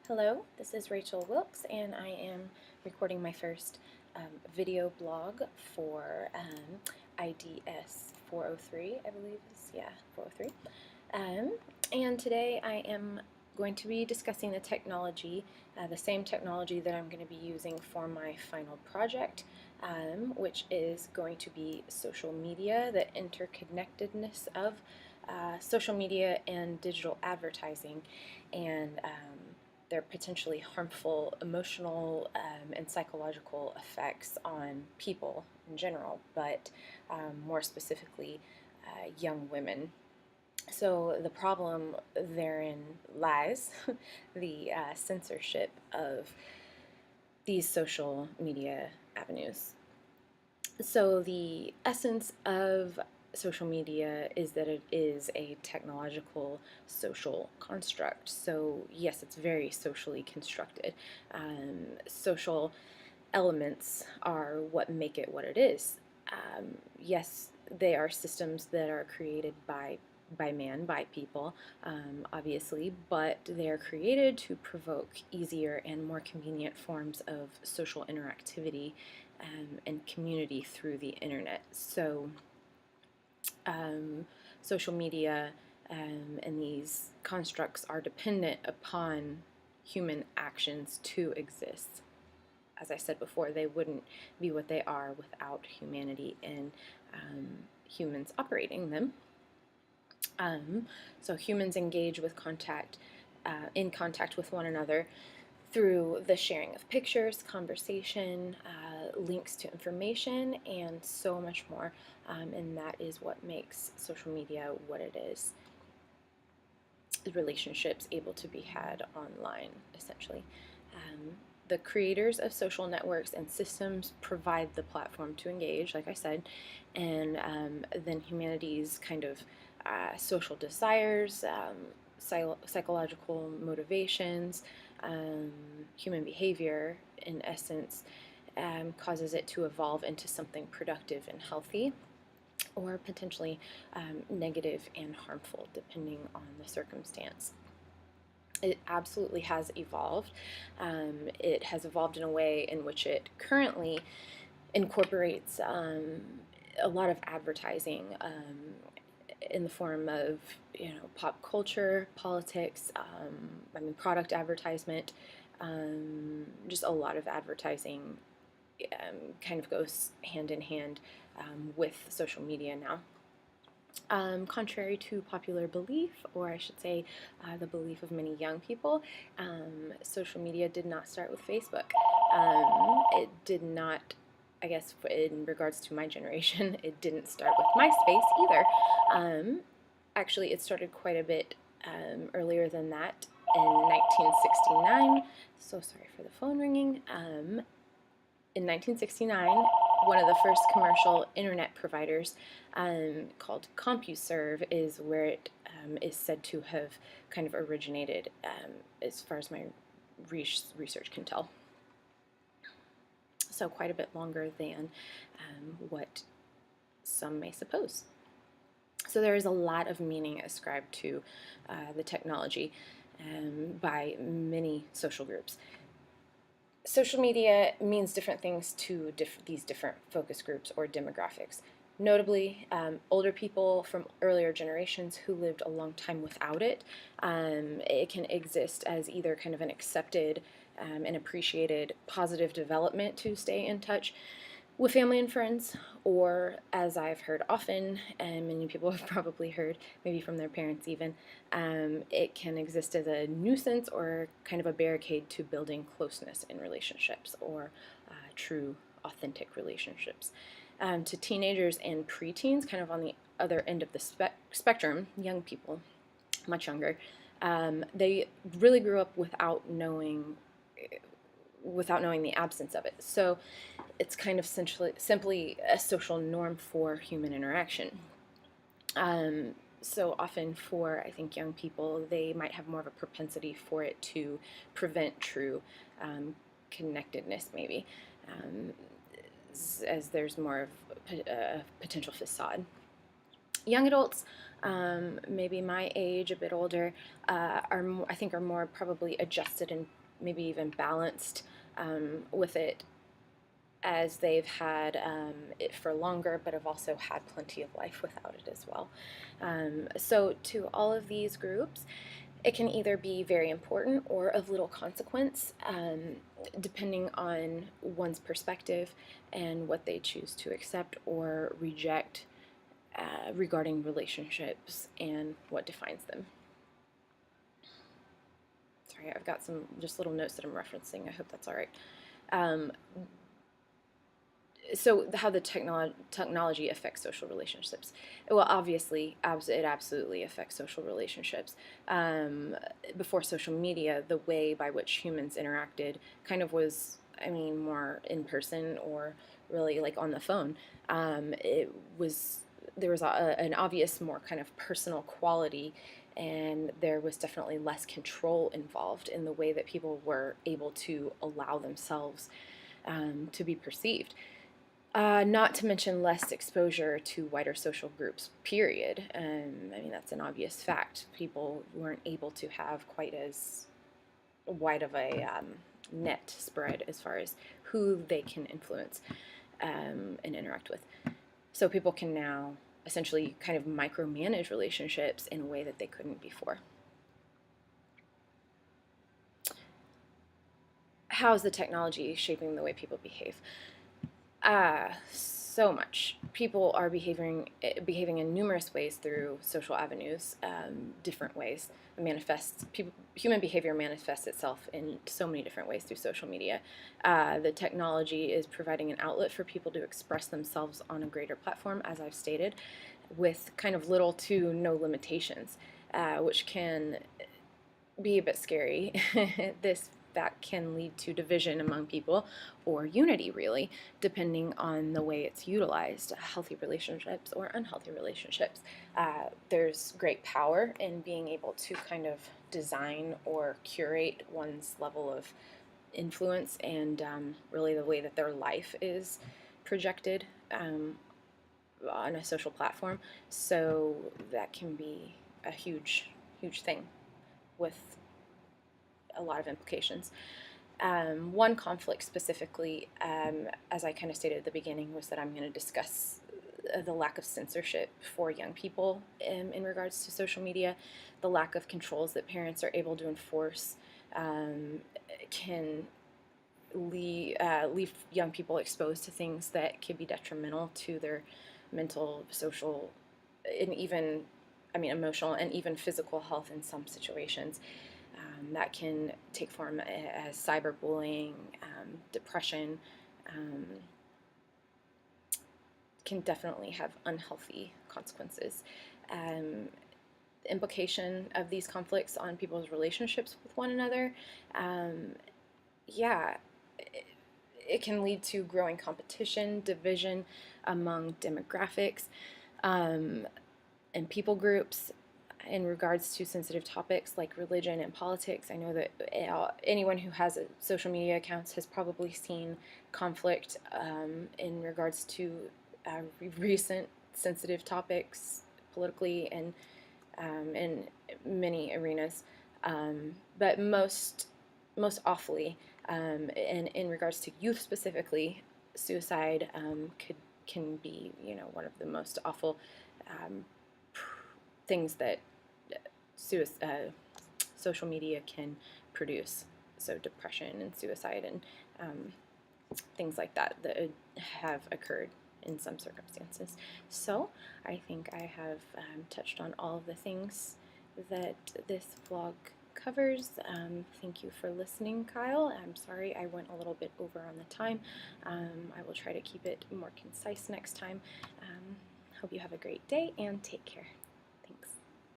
Hello, this is Rachel Wilkes, and I am recording my first video blog for IDS 403, I believe is, 403. And today I am going to be discussing the technology, the same technology that I'm going to be using for my final project, which is going to be social media, the interconnectedness of social media and digital advertising, and their potentially harmful emotional and psychological effects on people in general, but more specifically young women. So the problem therein lies the censorship of these social media avenues. So the essence of social media is that it is a technological social construct. So yes, it's very socially constructed. Social elements are what make it what it is. Yes, they are systems that are created by man, by people, obviously, but they are created to provoke easier and more convenient forms of social interactivity and community through the internet. So, social media and these constructs are dependent upon human actions to exist. As I said before, they wouldn't be what they are without humanity and humans operating them. So humans engage with in contact with one another through the sharing of pictures, conversation, links to information, and so much more. And that is what makes social media what it is. Relationships able to be had online, essentially. The creators of social networks and systems provide the platform to engage, like I said, and then humanity's kind of social desires, psychological motivations, human behavior, in essence, causes it to evolve into something productive and healthy, or potentially negative and harmful, depending on the circumstance. It absolutely has evolved. It has evolved in a way in which it currently incorporates a lot of advertising in the form of pop culture, politics, product advertisement, just a lot of advertising kind of goes hand in hand with social media now. Contrary to popular belief, or I should say the belief of many young people, social media did not start with Facebook. It did not, I guess, in regards to my generation, it didn't start with MySpace either. Actually, it started quite a bit earlier than that in 1969. So sorry for the phone ringing. In 1969, one of the first commercial internet providers, called CompuServe, is where it is said to have kind of originated, as far as my research can tell. So quite a bit longer than what some may suppose. So there is a lot of meaning ascribed to the technology by many social groups. Social media means different things to these different focus groups or demographics. Notably, older people from earlier generations who lived a long time without it. It can exist as either kind of an accepted and appreciated positive development to stay in touch with family and friends, or as I've heard often, and many people have probably heard, maybe from their parents even, it can exist as a nuisance or kind of a barricade to building closeness in relationships, or true, authentic relationships. To teenagers and preteens, kind of on the other end of the spectrum, young people, much younger, they really grew up without knowing the absence of it. So it's kind of simply a social norm for human interaction. So often for, I think, young people, they might have more of a propensity for it to prevent true connectedness, maybe, as there's more of a potential facade. Young adults, maybe my age, a bit older, I think are more probably adjusted and maybe even balanced with it, as they've had it for longer, but have also had plenty of life without it as well. So to all of these groups, it can either be very important or of little consequence, depending on one's perspective and what they choose to accept or reject regarding relationships and what defines them. Sorry, I've got some just little notes that I'm referencing. I hope that's all right. So how the technology affects social relationships. Well, obviously, it absolutely affects social relationships. Before social media, the way by which humans interacted kind of was, I mean, more in person or really like on the phone. It was There was an obvious more kind of personal quality, and there was definitely less control involved in the way that people were able to allow themselves to be perceived. Not to mention less exposure to wider social groups, period. I mean, that's an obvious fact. People weren't able to have quite as wide of a net spread as far as who they can influence and interact with. So people can now essentially kind of micromanage relationships in a way that they couldn't before. How is the technology shaping the way people behave? So much. People are behaving in numerous ways through social avenues, different ways. Human behavior manifests itself in so many different ways through social media. The technology is providing an outlet for people to express themselves on a greater platform, as I've stated, with kind of little to no limitations, which can be a bit scary. That can lead to division among people, or unity, really, depending on the way it's utilized, healthy relationships or unhealthy relationships. There's great power in being able to kind of design or curate one's level of influence and really the way that their life is projected on a social platform. So that can be a huge, huge thing with a lot of implications. One conflict specifically, as I kind of stated at the beginning, was that I'm going to discuss the lack of censorship for young people in regards to social media. The lack of controls that parents are able to enforce can leave young people exposed to things that could be detrimental to their mental, social, and even, I mean, emotional and even physical health in some situations. That can take form as cyberbullying, depression, can definitely have unhealthy consequences. Implication of these conflicts on people's relationships with one another, yeah, it can lead to growing competition, division among demographics and people groups in regards to sensitive topics like religion and politics. I know that anyone who has social media accounts has probably seen conflict in regards to recent sensitive topics politically and in many arenas. But most awfully, in regards to youth specifically, suicide can be, you know, one of the most awful things that social media can produce. So depression and suicide and things like that have occurred in some circumstances. So I think I have touched on all of the things that this vlog covers. Thank you for listening, Kyle. I'm sorry I went a little bit over on the time. I will try to keep it more concise next time. Hope you have a great day and take care.